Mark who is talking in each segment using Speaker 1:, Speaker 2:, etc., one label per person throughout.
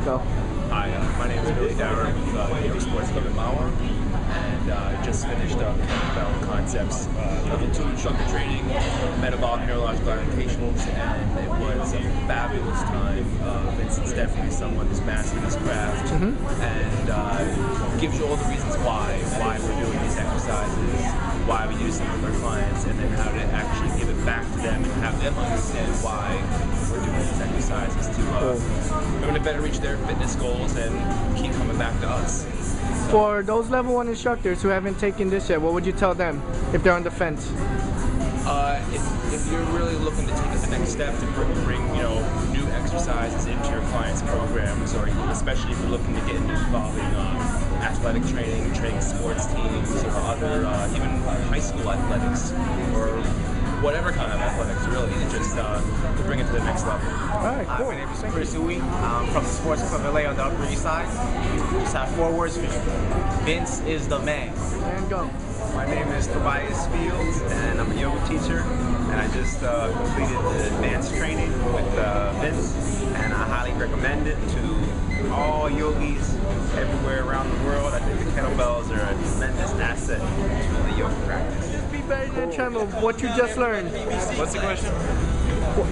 Speaker 1: Go.
Speaker 2: Hi, my name is Billy Dower with New York Sports Club in Maui, and I just finished up Kettlebell Concepts Level 2 Instructor Training, Metabolic Neurological Adaptations, and it was a fabulous time. Vincent's definitely someone who's mastered his craft, and gives you all the reasons why we're doing these exercises, why we use them with our clients, and then how to actually give it back to them and have them understand why we're doing these exercises to better reach their fitness goals and keep coming back to us.
Speaker 1: For those level 1 instructors who haven't taken this yet, what would you tell them if they're on the fence?
Speaker 2: If you're really looking to take it the next step to bring new exercises into your clients' programs, or especially if you're looking to get involved in athletic training sports teams, or other even high school athletics, or whatever kind of athletics, really, just to bring it to the next level.
Speaker 1: All right, cool.
Speaker 3: My name is Chris Uwe. I'm from the Sports Club LA on the Upper East Side. Just have 4 words for you. Vince is the man.
Speaker 1: And go.
Speaker 4: My name is Tobias Fields, and I'm a yoga teacher, and I just completed the advanced training with Vince, and I highly recommend it to all yogis everywhere around the world. I think the kettlebells are a tremendous asset to the yoga practice.
Speaker 1: Be better than treadmill. What you just learned.
Speaker 4: What's the question?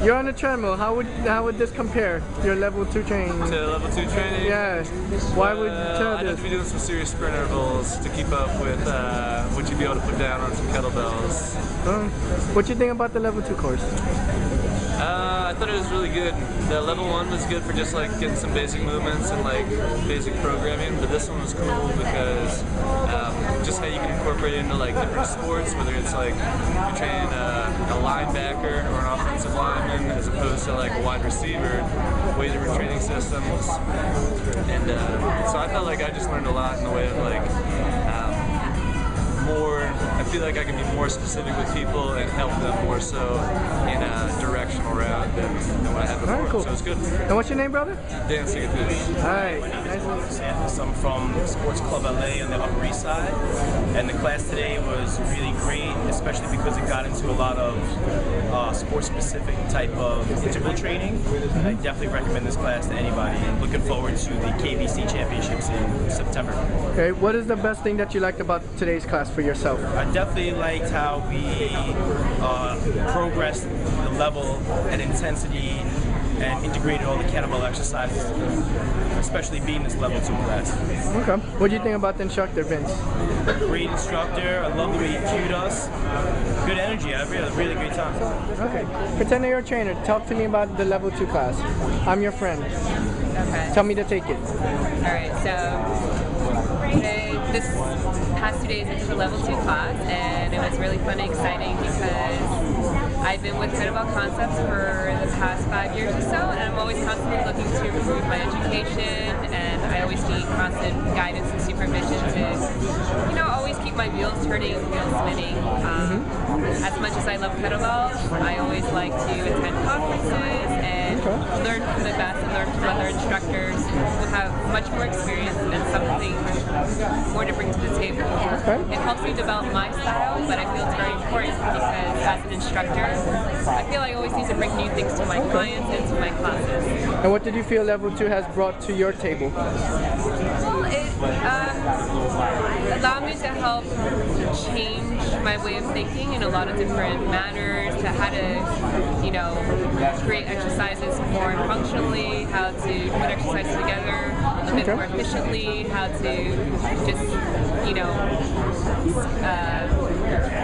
Speaker 1: You're on a treadmill. How would this compare? Your level 2 training.
Speaker 5: To level 2 training?
Speaker 1: Yeah. Why would you tell
Speaker 5: I'd
Speaker 1: this?
Speaker 5: have to be doing some serious sprint intervals to keep up with what you'd be able to put down on some kettlebells.
Speaker 1: What you think about the level 2 course?
Speaker 5: I thought it was really good. The level 1 was good for just like getting some basic movements and like basic programming, but this one was cool because just how you can incorporate it into like different sports, whether it's like you're training a linebacker or an offensive lineman as opposed to like a wide receiver, way different training systems. And so I felt like I just learned a lot in the way of like I feel like I can be more specific with people and help them more so in a directional route than what I had before.
Speaker 1: All right, cool.
Speaker 5: So it's good.
Speaker 1: And what's your name, brother?
Speaker 5: Dan Sigafish.
Speaker 1: All right.
Speaker 2: My name is Luke Santos. I'm from Sports Club LA on the Upper East Side, and the class today was really great, especially because it got into a lot of sport-specific type of interval training. I definitely recommend this class to anybody, and looking forward to the KBC Championships in September.
Speaker 1: Okay, what is the best thing that you liked about today's class for yourself?
Speaker 2: I definitely liked how we progressed the level and intensity and integrated all the kettlebell exercises, especially being this level 2 class.
Speaker 1: Okay. What do you think about the instructor, Vince?
Speaker 2: Great instructor. I love the way he cued us. Good energy. I had a really great time.
Speaker 1: Okay. Pretend you're a trainer. Talk to me about the level 2 class. I'm your friend.
Speaker 6: Okay.
Speaker 1: Tell me to take it.
Speaker 6: Alright, so this past 2 days into the level 2 class, and it was really fun and exciting because I've been with Metabolic Concepts for the past 5 years or so, and I'm always constantly looking to improve my education, and I always need constant guidance and supervision to, always keep my wheels turning, wheels spinning. As much as I love kettlebells, I always like to attend conferences and learn from the best and learn from other instructors who have much more experience and something more to bring to the table. It helps me develop my style, but I feel it's very important because as an instructor, I feel I always need to bring new things to my clients and to my classes.
Speaker 1: And what did you feel level 2 has brought to your table?
Speaker 6: Well, it allowed me to help change my way of thinking in a lot of different manners, to how to, create exercises more functionally, how to put exercises together a bit more efficiently, how to just,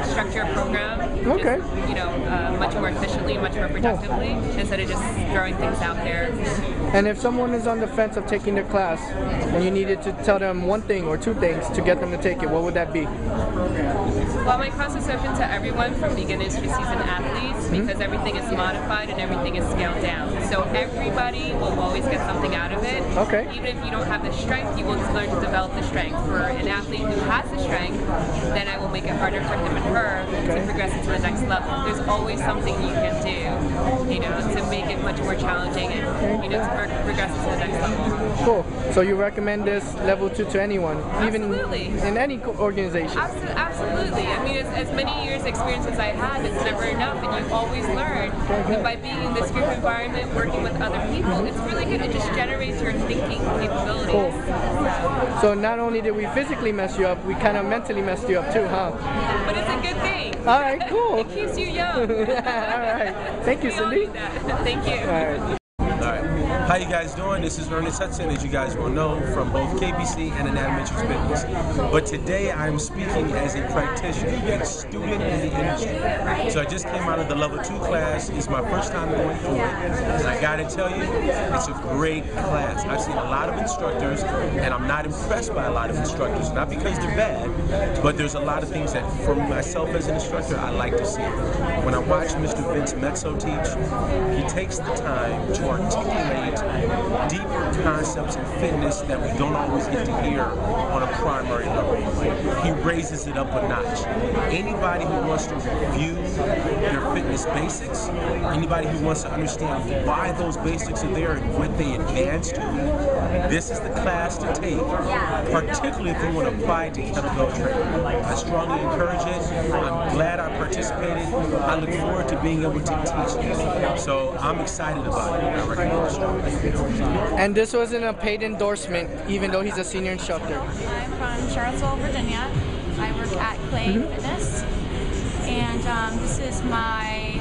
Speaker 6: structure a program, just, much more efficiently, much more productively, instead of just throwing things out there.
Speaker 1: And if someone is on the fence of taking the class, and you needed to tell them 1 thing or 2 things to get them to take it, what would that be?
Speaker 6: Well, my class is open to everyone from beginners to seasoned athletes because everything is modified and everything is scaled down. So everybody will always get something out of it.
Speaker 1: Okay.
Speaker 6: Even if you don't have the strength, you will learn to develop the strength. For an athlete who has the strength, then I will make it harder for him and her to progress into the next level. There's always something you can do, to make it much more challenging and, to progress into the next level.
Speaker 1: Cool. So you recommend this level 2 to anyone,
Speaker 6: Absolutely.
Speaker 1: even in any organization?
Speaker 6: Absolutely. I mean, as many years experience as I had, it's never enough, and you always learn. And by being in this group environment, working with other people, it's really good. It just generates your thinking capabilities.
Speaker 1: Cool. So not only did we physically mess you up, we kind of mentally messed you up too, huh?
Speaker 6: But it's a good thing.
Speaker 1: All right, cool.
Speaker 6: It keeps you young.
Speaker 1: All right. Thank you,
Speaker 6: We all
Speaker 1: Cindy.
Speaker 6: need that. Thank you.
Speaker 1: All right.
Speaker 7: Alright, how you guys doing? This is Ernest Hudson, as you guys will know, from both KBC and Anatometrics Fitness. But today I'm speaking as a practitioner, a student in the industry. So I just came out of the level 2 class. It's my first time going through it. And I gotta tell you, it's a great class. I've seen a lot of instructors, and I'm not impressed by a lot of instructors. Not because they're bad, but there's a lot of things that, for myself as an instructor, I like to see. When I watch Mr. Vince Mezzo teach, he takes the time to articulate deeper concepts in fitness that we don't always get to hear on a primary level. He raises it up a notch. Anybody who wants to review their fitness basics, anybody who wants to understand why those basics are there and what they advance to, this is the class to take, particularly if you want to apply it to kettlebell training. I strongly encourage it. I'm glad I participated. I look forward to being able to teach this. So I'm excited about it. I recommend it strongly.
Speaker 1: And this wasn't a paid endorsement, even though he's a senior instructor.
Speaker 8: I'm from Charlottesville, Virginia. I work at Clay Fitness, and this is my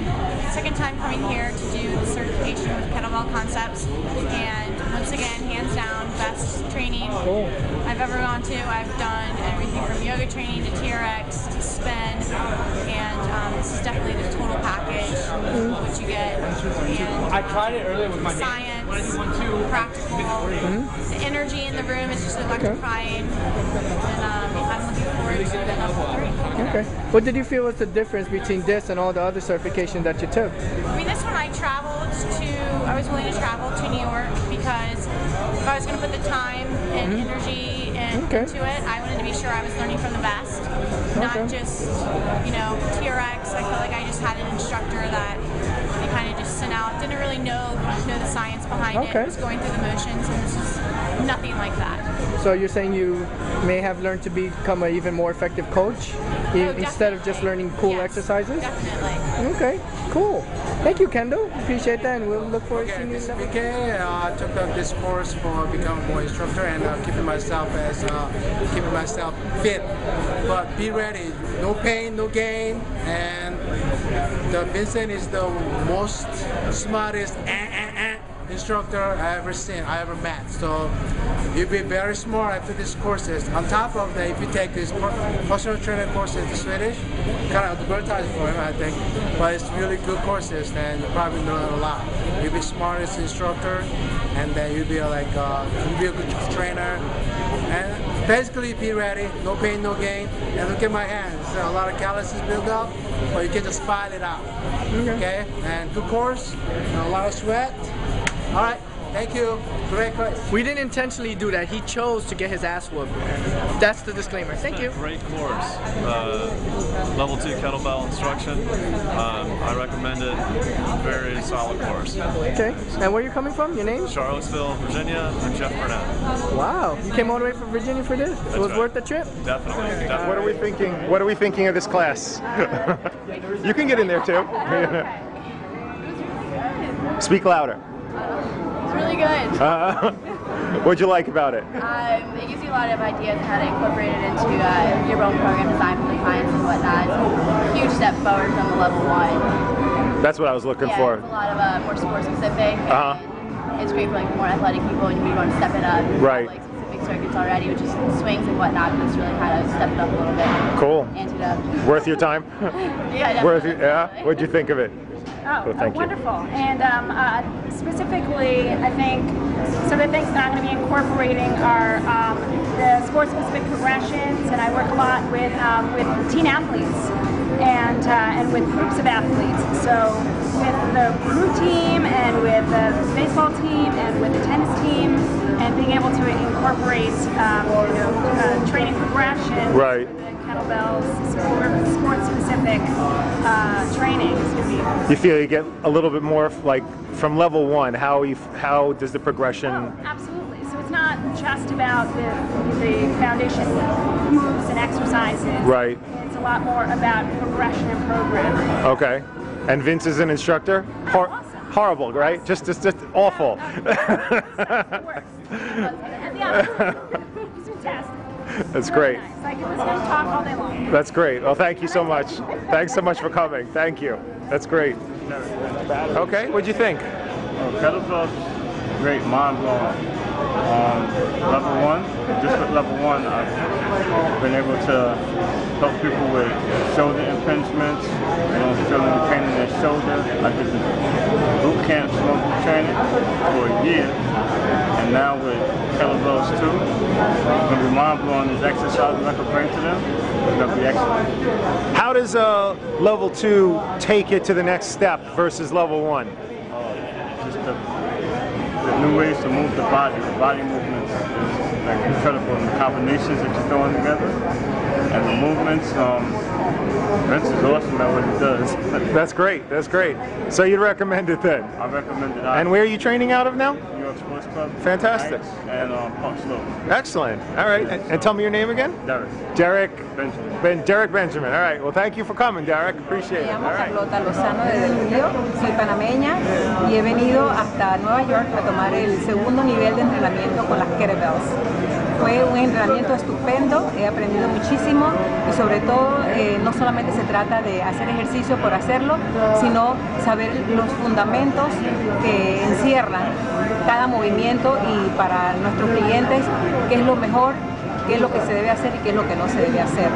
Speaker 8: second time coming here to do the certification with kettlebell concepts. And once again, hands down, best training I've ever gone to. I've done everything from yoga training to TRX to spin, and this is definitely the total package of what you get. And
Speaker 3: I tried it earlier with my
Speaker 8: science, practical, the energy in the room is just electrifying, and I'm looking forward to level 3.
Speaker 1: Okay. What did you feel was the difference between this and all the other certifications that you took?
Speaker 8: I mean, this one I was willing to travel to New York because if I was going to put the time and energy into it, I wanted to be sure I was learning from the best, not just, TRX. I felt like I just had an instructor that they kind of just sent out, didn't really know the science behind it, was going through the motions, and this is nothing like that.
Speaker 1: So you're saying you may have learned to become an even more effective coach instead of just learning cool exercises?
Speaker 8: Definitely.
Speaker 1: Okay, cool. Thank you, Kendall. Appreciate that, and we'll look forward to seeing you.
Speaker 9: I took up this course for becoming more instructor and keeping myself fit. But be ready. No pain, no gain. And the Vincent is the most smartest instructor I ever met. So you'll be very smart after these courses. On top of that, if you take these personal trainer courses in Swedish, kind of advertising for him, I think, but it's really good courses, and you probably learn a lot. You'll be smartest instructor, and then you'll be you'll be a good trainer. And basically, be ready. No pain, no gain. And look at my hands. A lot of calluses build up, but you can just file it out. Okay? And good course. And a lot of sweat. All right, thank you. Great class.
Speaker 1: We didn't intentionally do that. He chose to get his ass whooped. That's the disclaimer. Thank you.
Speaker 10: Great course. Level 2 kettlebell instruction. I recommend it. Very solid course.
Speaker 1: Okay. And where are you coming from? Your name?
Speaker 10: Charlottesville, Virginia. I'm Jeff Burnett.
Speaker 1: Wow. You came all the way from Virginia for this? It was worth the trip?
Speaker 10: Definitely.
Speaker 11: What are we thinking? What are we thinking of this class? You can get in there too. Speak louder.
Speaker 12: It's really good.
Speaker 11: What'd you like about it?
Speaker 12: It gives you a lot of ideas how to incorporate it into your own program design for the clients and whatnot. It's a huge step forward from the level 1.
Speaker 11: That's what I was looking for.
Speaker 12: It's a lot of more sport specific. It's great for like more athletic people and you want to step it up.
Speaker 11: Right.
Speaker 12: Like specific circuits already, which is swings and whatnot, but it's really kind of step it up a little bit.
Speaker 11: Cool.
Speaker 12: Ante it up.
Speaker 11: Worth your time?
Speaker 12: Yeah,
Speaker 11: definitely. What'd you think of it?
Speaker 13: Wonderful. And specifically, I think some of the things that I'm going to be incorporating are the sport-specific progressions, and I work a lot with teen athletes and with groups of athletes. So with the crew team and with the baseball team and with the tennis team, and being able to incorporate training progression.
Speaker 11: Right.
Speaker 13: Kettlebells, sport-specific training.
Speaker 11: You feel you get a little bit more like from level 1. How does the progression?
Speaker 13: Oh, absolutely. So it's not just about the foundation moves and exercises.
Speaker 11: Right.
Speaker 13: It's a lot more about progression and programming.
Speaker 11: Okay. And Vince is an instructor?
Speaker 13: Awesome.
Speaker 11: Horrible, right? Just awful. That's great.
Speaker 13: Nice. Like it was going to talk all day long.
Speaker 11: That's great. Well, thank you so much. Thanks so much for coming. Thank you. That's great. Okay, what'd you think?
Speaker 14: Kettlebells, great, mind-blowing. Level 1, just with level 1, I've been able to help people with shoulder impingements, feeling the pain in their shoulder. I did the boot camp small group training for a year, and now with kettlebells too, it's going to be mind-blowing. These exercises I can bring to them, it's going to be excellent.
Speaker 11: How does level 2 take it to the next step versus level 1?
Speaker 14: Just the new ways to move the body movements is like incredible, and the combinations that you're throwing together, and the movements, Vince is awesome at what he does.
Speaker 11: That's great, that's great. So you'd recommend it then?
Speaker 14: I recommend it.
Speaker 11: And where are you training out of now?
Speaker 14: New York Sports Club.
Speaker 11: Fantastic.
Speaker 14: And Park Slope.
Speaker 11: Excellent. All right, and tell me your name again?
Speaker 14: Derek.
Speaker 11: Derek
Speaker 14: Benjamin.
Speaker 11: Derek Benjamin. All right, well thank you for coming, Derek. Appreciate it.
Speaker 15: Me llamo Carlota Lozano de Del Río, soy panameña y he venido hasta Nueva York a tomar el segundo nivel de entrenamiento con las kettlebells. Fue un entrenamiento estupendo, he aprendido muchísimo y sobre todo no solamente se trata de hacer ejercicio por hacerlo, sino saber los fundamentos que encierran cada movimiento y para nuestros clientes qué es lo mejor, qué es lo que se debe hacer y qué es lo que no se debe hacer.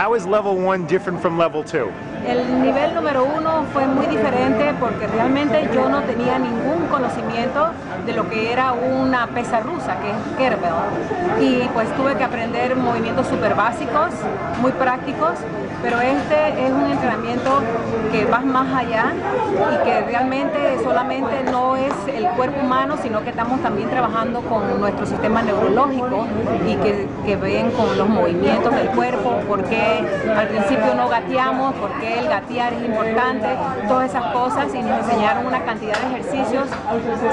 Speaker 11: How is level 1 different from level 2?
Speaker 15: El nivel número 1 fue muy diferente porque realmente yo no tenía ningún conocimiento de lo que era una pesa rusa, que es kettlebell. Y pues tuve que aprender movimientos súper básicos, muy prácticos, pero este es un entrenamiento que va más allá y que realmente solamente no es el cuerpo humano, sino que estamos también trabajando con nuestro sistema neurológico y que ven con los movimientos del cuerpo, por qué al principio no gateamos, por qué el gatear es importante, todas esas cosas, y nos enseñaron una cantidad de ejercicios,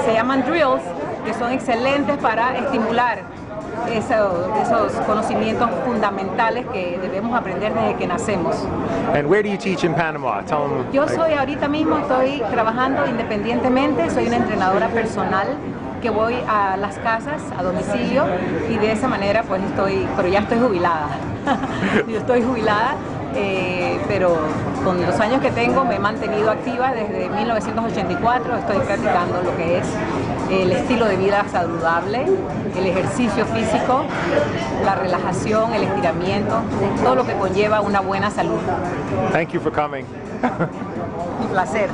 Speaker 15: se llaman drills, que son excelentes para estimular esos conocimientos fundamentales que debemos aprender desde que nacemos.
Speaker 11: And where do you teach in Panama? Tell them.
Speaker 15: Yo soy ahorita mismo, estoy trabajando independientemente, soy una entrenadora personal que voy a las casas, a domicilio, y de esa manera pues pero ya estoy jubilada. Yo estoy jubilada, pero con los años que tengo me he mantenido activa desde 1984, estoy practicando lo que es el estilo de vida saludable, el ejercicio físico, la relajación, el estiramiento, todo lo que conlleva una buena salud.
Speaker 11: Thank you for coming.
Speaker 15: Un placer.